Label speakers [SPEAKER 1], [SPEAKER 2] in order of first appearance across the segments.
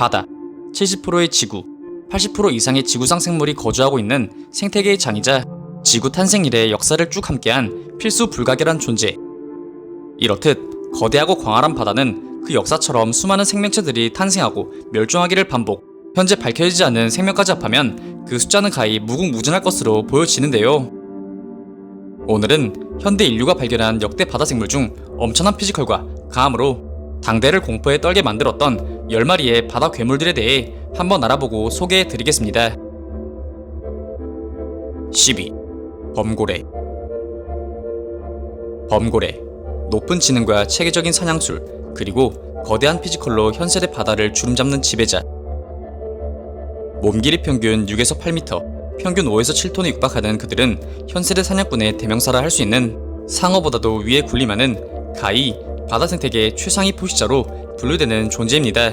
[SPEAKER 1] 바다, 70%의 지구, 80% 이상의 지구상 생물이 거주하고 있는 생태계의 장이자 지구 탄생 이래 역사를 쭉 함께한 필수 불가결한 존재. 이렇듯 거대하고 광활한 바다는 그 역사처럼 수많은 생명체들이 탄생하고 멸종하기를 반복, 현재 밝혀지지 않은 생명까지 합하면 그 숫자는 가히 무궁무진할 것으로 보여지는데요. 오늘은 현대 인류가 발견한 역대 바다 생물 중 엄청난 피지컬과 강함으로 당대를 공포에 떨게 만들었던 10마리의 바다 괴물들에 대해 한번 알아보고 소개해드리겠습니다. 12. 범고래. 범고래, 높은 지능과 체계적인 사냥술, 그리고 거대한 피지컬로 현세대 바다를 주름잡는 지배자. 몸길이 평균 6에서 8m, 평균 5에서 7톤에 육박하는 그들은 현세대 사냥꾼의 대명사라 할 수 있는 상어보다도 위에 군림하는 가히 바다 생태계의 최상위 포식자로 분류되는 존재입니다.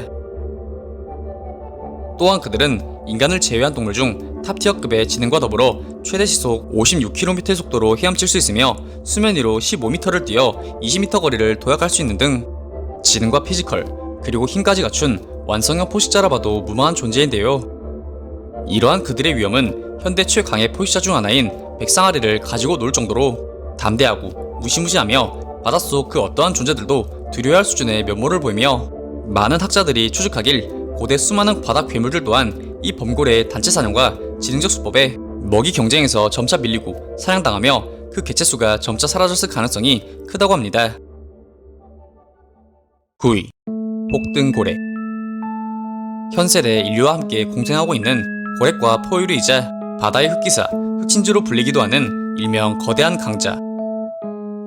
[SPEAKER 1] 또한 그들은 인간을 제외한 동물 중 탑티어급의 지능과 더불어 최대 시속 56km의 속도로 헤엄칠 수 있으며 수면 위로 15m를 뛰어 20m 거리를 도약할 수 있는 등 지능과 피지컬, 그리고 힘까지 갖춘 완성형 포식자라 봐도 무방한 존재인데요. 이러한 그들의 위험은 현대 최강의 포식자 중 하나인 백상아리를 가지고 놀 정도로 담대하고 무시무시하며 바닷속 그 어떠한 존재들도 두려워할 수준의 면모를 보이며, 많은 학자들이 추측하길 고대 수많은 바다 괴물들 또한 이 범고래의 단체 사냥과 지능적 수법에 먹이 경쟁에서 점차 밀리고 사냥당하며 그 개체수가 점차 사라졌을 가능성이 크다고 합니다. 9위. 혹등고래. 현세대 인류와 함께 공생하고 있는 고래과 포유류이자 바다의 흑기사, 흑진주로 불리기도 하는 일명 거대한 강자.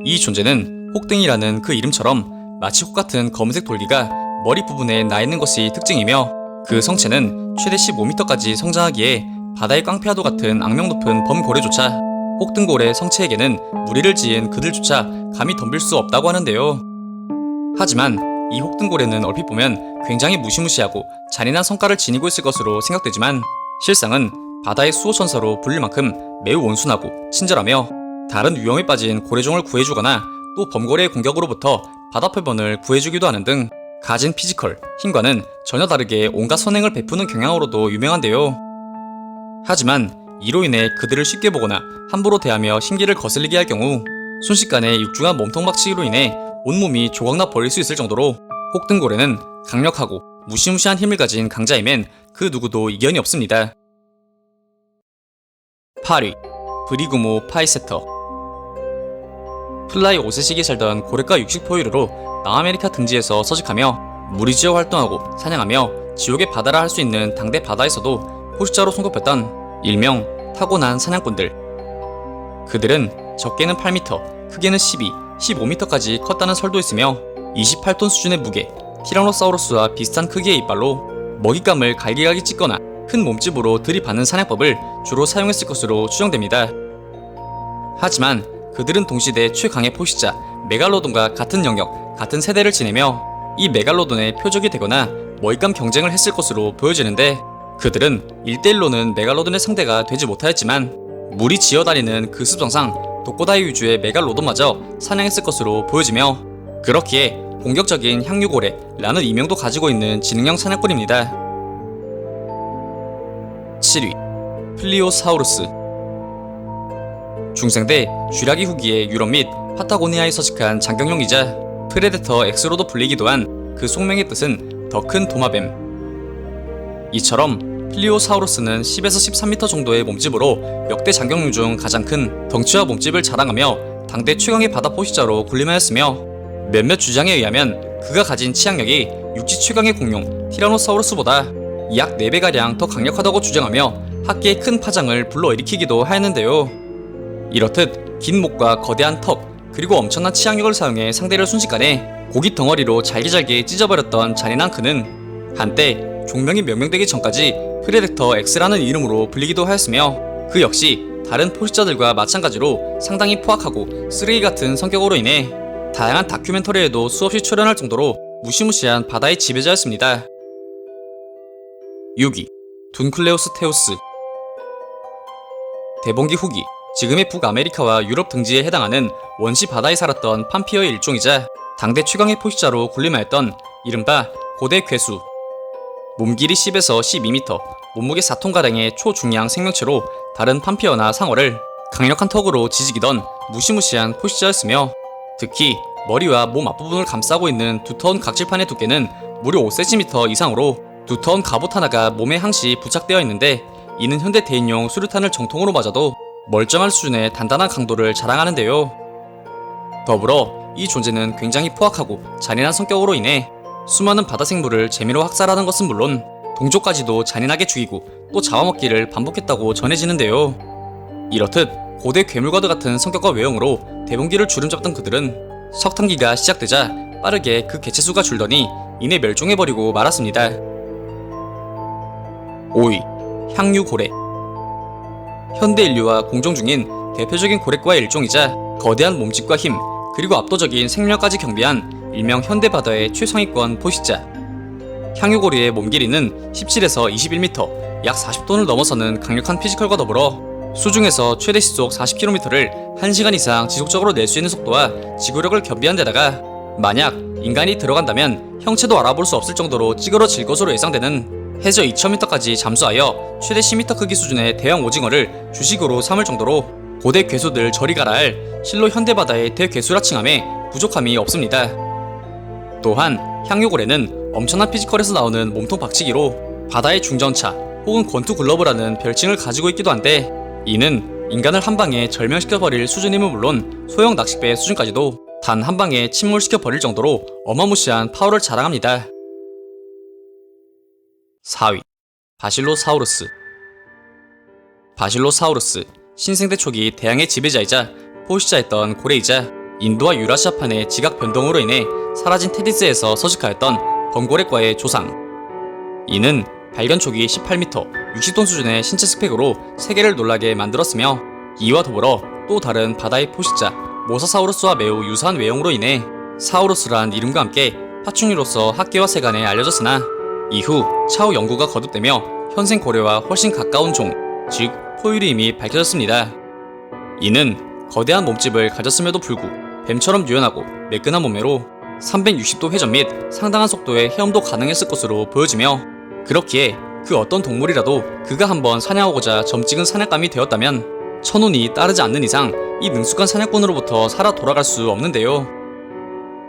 [SPEAKER 1] 이 존재는 혹등이라는 그 이름처럼 마치 혹 같은 검은색 돌기가 머리 부분에 나 있는 것이 특징이며, 그 성체는 최대 15m까지 성장하기에 바다의 깡패와도 같은 악명 높은 범고래조차 혹등고래 성체에게는 무리를 지은 그들조차 감히 덤빌 수 없다고 하는데요. 하지만 이 혹등고래는 얼핏 보면 굉장히 무시무시하고 잔인한 성깔을 지니고 있을 것으로 생각되지만, 실상은 바다의 수호천사로 불릴 만큼 매우 온순하고 친절하며 다른 위험에 빠진 고래종을 구해주거나 또 범고래의 공격으로부터 바다 표본을 구해주기도 하는 등 가진 피지컬, 힘과는 전혀 다르게 온갖 선행을 베푸는 경향으로도 유명한데요. 하지만 이로 인해 그들을 쉽게 보거나 함부로 대하며 심기를 거슬리게 할 경우 순식간에 육중한 몸통 박치기로 인해 온몸이 조각나 버릴 수 있을 정도로 혹등고래는 강력하고 무시무시한 힘을 가진 강자임엔 그 누구도 이견이 없습니다. 8위. 브리구모 파이세터. 플라이 5세식이 살던 고래과 육식 포유류로 남아메리카 등지에서 서식하며 무리지어 활동하고 사냥하며 지옥의 바다라 할 수 있는 당대 바다에서도 포식자로 손꼽혔던 일명 타고난 사냥꾼들. 그들은 적게는 8m, 크게는 12, 15m까지 컸다는 설도 있으며 28톤 수준의 무게, 티라노사우루스와 비슷한 크기의 이빨로 먹잇감을 갈기갈기 찢거나 큰 몸집으로 들이받는 사냥법을 주로 사용했을 것으로 추정됩니다. 하지만 그들은 동시대 최강의 포식자 메갈로돈과 같은 영역, 같은 세대를 지내며 이 메갈로돈의 표적이 되거나 먹잇감 경쟁을 했을 것으로 보여지는데, 그들은 1대1로는 메갈로돈의 상대가 되지 못하였지만 물이 지어다니는 그 습성상 독고다이 위주의 메갈로돈마저 사냥했을 것으로 보여지며, 그렇기에 공격적인 향유고래라는 이명도 가지고 있는 지능형 사냥꾼입니다. 7위. 플리오사우루스. 중생대 쥐라기 후기에 유럽 및 파타고니아에 서식한 장경용이자 프레데터 X로도 불리기도 한 그 속명의 뜻은 더 큰 도마뱀. 이처럼 플리오사우루스는 10에서 13m 정도의 몸집으로 역대 장경용 중 가장 큰 덩치와 몸집을 자랑하며 당대 최강의 바다 포식자로 군림하였으며, 몇몇 주장에 의하면 그가 가진 치악력이 육지 최강의 공룡 티라노사우루스보다 약 4배가량 더 강력하다고 주장하며 학계의 큰 파장을 불러일으키기도 하였는데요. 이렇듯 긴 목과 거대한 턱, 그리고 엄청난 치악력을 사용해 상대를 순식간에 고기 덩어리로 잘게잘게 찢어버렸던 잔인한 그는 한때 종명이 명명되기 전까지 프레데터 X라는 이름으로 불리기도 하였으며, 그 역시 다른 포식자들과 마찬가지로 상당히 포악하고 쓰레기 같은 성격으로 인해 다양한 다큐멘터리에도 수없이 출연할 정도로 무시무시한 바다의 지배자였습니다. 6위. 둔클레우스 테우스. 대봉기 후기, 지금의 북아메리카와 유럽 등지에 해당하는 원시 바다에 살았던 팜피어의 일종이자 당대 최강의 포식자로 군림하였던 이른바 고대 괴수. 몸 길이 10에서 12m, 몸무게 4톤가량의 초중량 생명체로 다른 판피어나 상어를 강력한 턱으로 지지기던 무시무시한 포식자였으며, 특히 머리와 몸 앞부분을 감싸고 있는 두터운 각질판의 두께는 무려 5cm 이상으로 두터운 갑옷 하나가 몸에 항시 부착되어 있는데, 이는 현대 대인용 수류탄을 정통으로 맞아도 멀쩡할 수준의 단단한 강도를 자랑하는데요. 더불어 이 존재는 굉장히 포악하고 잔인한 성격으로 인해 수많은 바다 생물을 재미로 학살하는 것은 물론 동족까지도 잔인하게 죽이고 또 잡아먹기를 반복했다고 전해지는데요. 이렇듯 고대 괴물과도 같은 성격과 외형으로 대봉기를 주름잡던 그들은 석탄기가 시작되자 빠르게 그 개체수가 줄더니 이내 멸종해버리고 말았습니다. 5위. 향유고래. 현대 인류와 공존 중인 대표적인 고래과의 일종이자 거대한 몸집과 힘, 그리고 압도적인 생명력까지 경비한 일명 현대바다의 최상위권 포식자. 향유고래의 몸 길이는 17에서 21m, 약 40톤을 넘어서는 강력한 피지컬과 더불어 수중에서 최대 시속 40km를 1시간 이상 지속적으로 낼 수 있는 속도와 지구력을 겸비한 데다가 만약 인간이 들어간다면 형체도 알아볼 수 없을 정도로 찌그러질 것으로 예상되는 해저 2000m까지 잠수하여 최대 10m 크기 수준의 대형 오징어를 주식으로 삼을 정도로 고대 괴수들 저리 가라 할 실로 현대바다의 대괴수라 칭함에 부족함이 없습니다. 또한 향유고래는 엄청난 피지컬에서 나오는 몸통 박치기로 바다의 중전차 혹은 권투글러브라는 별칭을 가지고 있기도 한데, 이는 인간을 한방에 절멸시켜버릴 수준임은 물론 소형 낚싯배 수준까지도 단 한방에 침몰시켜버릴 정도로 어마무시한 파워를 자랑합니다. 4위. 바실로사우루스. 바실로사우루스, 신생대 초기 대양의 지배자이자 포식자였던 고래이자 인도와 유라시아판의 지각 변동으로 인해 사라진 테디스에서 서식하였던 범고래과의 조상. 이는 발견 초기 18m, 60톤 수준의 신체 스펙으로 세계를 놀라게 만들었으며, 이와 더불어 또 다른 바다의 포식자 모사사우루스와 매우 유사한 외형으로 인해 사우루스란 이름과 함께 파충류로서 학계와 세간에 알려졌으나, 이후 차후 연구가 거듭되며 현생 고래와 훨씬 가까운 종, 즉 포유류 이미 밝혀졌습니다. 이는 거대한 몸집을 가졌음에도 불구 뱀처럼 유연하고 매끈한 몸매로 360도 회전 및 상당한 속도의 헤엄도 가능했을 것으로 보여지며, 그렇기에 그 어떤 동물이라도 그가 한번 사냥하고자 점찍은 사냥감이 되었다면 천운이 따르지 않는 이상 이 능숙한 사냥꾼으로부터 살아 돌아갈 수 없는데요.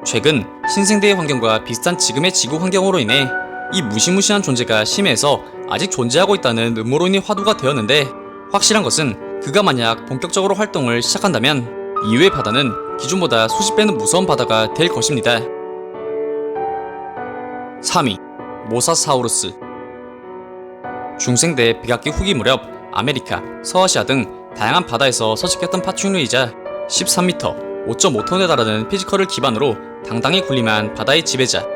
[SPEAKER 1] 최근 신생대의 환경과 비슷한 지금의 지구 환경으로 인해 이 무시무시한 존재가 심해에서 아직 존재하고 있다는 음모론이 화두가 되었는데, 확실한 것은 그가 만약 본격적으로 활동을 시작한다면 이후의 바다는 기존보다 수십 배는 무서운 바다가 될 것입니다. 3위. 모사사우루스. 중생대 백악기 후기 무렵 아메리카, 서아시아 등 다양한 바다에서 서식했던 파충류이자 13m, 5.5톤에 달하는 피지컬을 기반으로 당당히 군림한 바다의 지배자.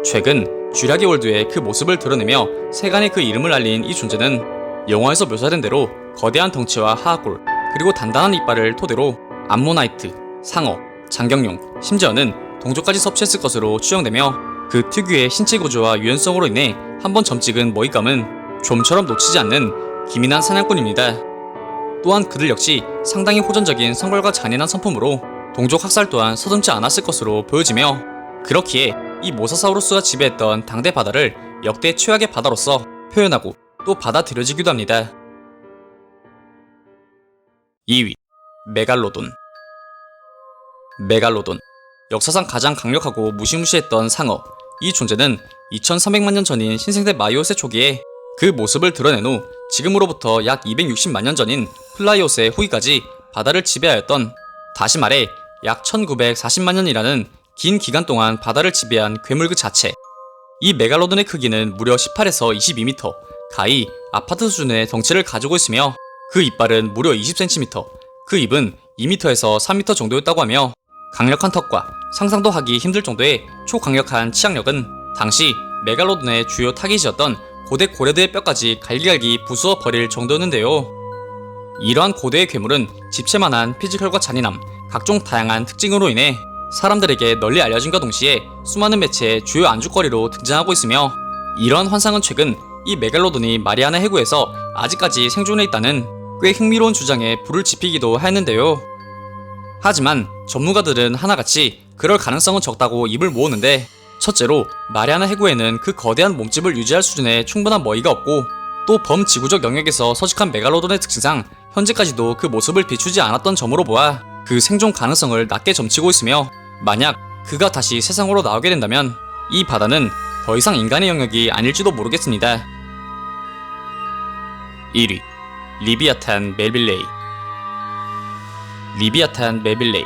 [SPEAKER 1] 최근 쥐라기 월드의 그 모습을 드러내며 세간에 그 이름을 알린 이 존재는 영화에서 묘사된 대로 거대한 덩치와 하악골, 그리고 단단한 이빨을 토대로 암모나이트, 상어, 장경용, 심지어는 동족까지 섭취했을 것으로 추정되며, 그 특유의 신체 구조와 유연성으로 인해 한번 점찍은 먹잇감은 좀처럼 놓치지 않는 기민한 사냥꾼입니다. 또한 그들 역시 상당히 호전적인 성별과 잔인한 성품으로 동족 학살 또한 서슴지 않았을 것으로 보여지며, 그렇기에 이 모사사우루스가 지배했던 당대 바다를 역대 최악의 바다로서 표현하고 또 받아들여지기도 합니다. 2위. 메갈로돈. 메갈로돈, 역사상 가장 강력하고 무시무시했던 상어. 이 존재는 2300만 년 전인 신생대 마이오세 초기에 그 모습을 드러낸 후 지금으로부터 약 260만 년 전인 플라이오세 후기까지 바다를 지배하였던, 다시 말해 약 1940만 년이라는 긴 기간 동안 바다를 지배한 괴물 그 자체. 이 메갈로돈의 크기는 무려 18에서 22m, 가히 아파트 수준의 덩치를 가지고 있으며, 그 이빨은 무려 20cm, 그 입은 2m에서 3m 정도였다고 하며, 강력한 턱과 상상도 하기 힘들 정도의 초강력한 치악력은 당시 메갈로돈의 주요 타깃이었던 고대 고래들의 뼈까지 갈기갈기 부수어 버릴 정도였는데요. 이러한 고대의 괴물은 집채만한 피지컬과 잔인함, 각종 다양한 특징으로 인해 사람들에게 널리 알려진과 동시에 수많은 매체의 주요 안주거리로 등장하고 있으며, 이러한 환상은 최근 이 메갈로돈이 마리아나 해구에서 아직까지 생존해 있다는 꽤 흥미로운 주장에 불을 지피기도 하였는데요. 하지만 전문가들은 하나같이 그럴 가능성은 적다고 입을 모으는데, 첫째로 마리아나 해구에는 그 거대한 몸집을 유지할 수준의 충분한 머리가 없고, 또 범지구적 영역에서 서식한 메갈로돈의 특징상 현재까지도 그 모습을 비추지 않았던 점으로 보아 그 생존 가능성을 낮게 점치고 있으며, 만약 그가 다시 세상으로 나오게 된다면 이 바다는 더 이상 인간의 영역이 아닐지도 모르겠습니다. 1위 리비아탄 멜빌레이. 리비아탄 멜빌레이,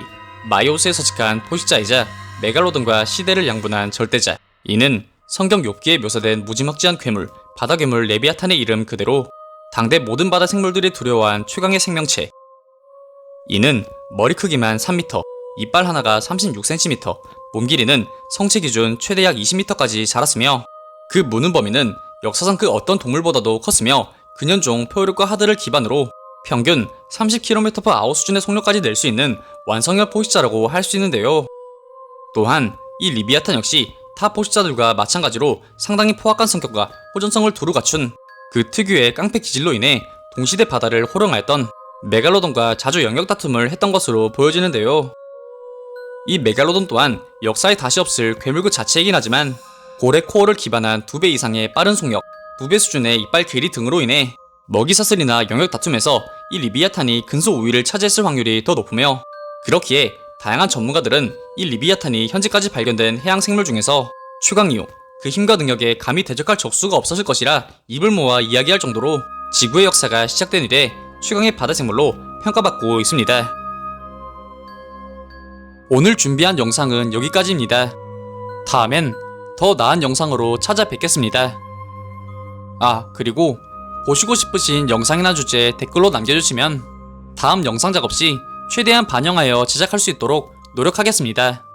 [SPEAKER 1] 마이오스에 서식한 포식자이자 메갈로돈과 시대를 양분한 절대자. 이는 성경 욥기에 묘사된 무지막지한 괴물, 바다괴물 레비아탄의 이름 그대로 당대 모든 바다 생물들이 두려워한 최강의 생명체. 이는 머리 크기만 3m, 이빨 하나가 36cm, 몸 길이는 성체 기준 최대 약 20m까지 자랐으며, 그 무는 범위는 역사상 그 어떤 동물보다도 컸으며, 근현종 포유류과 하드를 기반으로 평균 30km/h 수준의 속력까지 낼 수 있는 완성형 포식자라고 할 수 있는데요. 또한 이 리비아탄 역시 타 포식자들과 마찬가지로 상당히 포악한 성격과 호전성을 두루 갖춘 그 특유의 깡패 기질로 인해 동시대 바다를 호령하였던 메갈로돈과 자주 영역 다툼을 했던 것으로 보여지는데요. 이 메갈로돈 또한 역사에 다시 없을 괴물급 자체이긴 하지만 고래 코어를 기반한 2배 이상의 빠른 속력, 2배 수준의 이빨 길이 등으로 인해 먹이 사슬이나 영역 다툼에서 이 리비아탄이 근소 우위를 차지했을 확률이 더 높으며, 그렇기에 다양한 전문가들은 이 리비아탄이 현재까지 발견된 해양 생물 중에서 최강 이용, 그 힘과 능력에 감히 대적할 적수가 없었을 것이라 입을 모아 이야기할 정도로 지구의 역사가 시작된 이래 최강의 바다 생물로 평가받고 있습니다. 오늘 준비한 영상은 여기까지입니다. 다음엔 더 나은 영상으로 찾아뵙겠습니다. 그리고 보시고 싶으신 영상이나 주제 댓글로 남겨주시면 다음 영상 작업 시 최대한 반영하여 제작할 수 있도록 노력하겠습니다.